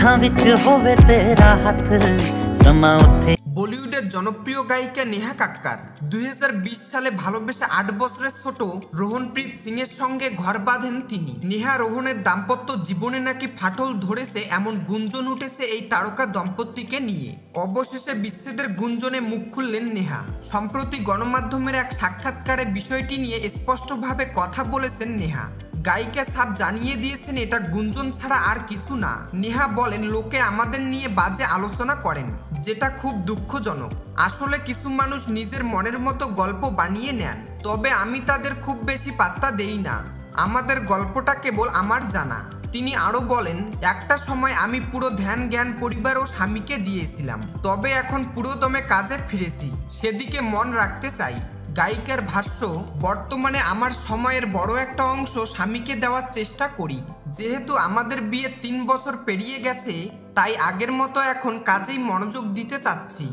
हत्थां विच होवे तेरा हथ समा उत्थे। বলিউডের জনপ্রিয় গায়িকা নেহা কাক্কার 2020 সালে ভালোবেসে 8 বছরের ছোট রোহনপ্রীত সিং এর সঙ্গে ঘর বাঁধেন তিনি। নেহা রোহনের দাম্পত্য জীবনে নাকি ফাটল ধরেছে এমন গুঞ্জন উঠেছে এই তারকা দম্পতিকে নিয়ে। অবশেষে বিচ্ছেদের গুঞ্জনে মুখ খুললেন নেহা। সম্প্রতি গণমাধ্যমের এক সাক্ষাৎকারে বিষয়টি নিয়ে স্পষ্টভাবে কথা বলেছেন নেহা। গায়িকা সাফ জানিয়ে দিয়েছেন এটা গুঞ্জন ছাড়া আর কিছু না। নেহা বলেন, লোকে আমাদের নিয়ে বাজে আলোচনা করেন, যেটা খুব দুঃখজনক। আসলে কিছু মানুষ নিজের মনের মতো গল্প বানিয়ে নেন, তবে আমি তাদের খুব বেশি পাত্তা দেই না। আমাদের গল্পটা কেবল আমার জানা। তিনি আরো বলেন, একটা সময় আমি পুরো ধ্যান জ্ঞান পরিবার ও স্বামীকে দিয়েছিলাম, তবে এখন পুরো দমে কাজে ফিরেছি, সেদিকে মন রাখতে চাই। গায়িকার ভাষ্য, বর্তমানে আমার সময়ের বড় একটা অংশ স্বামীকে দেওয়ার চেষ্টা করি। যেহেতু আমাদের বিয়ে 3 বছর পেরিয়ে গেছে, তাই আগের মতো এখন কাজেই মনোযোগ দিতে চাচ্ছি।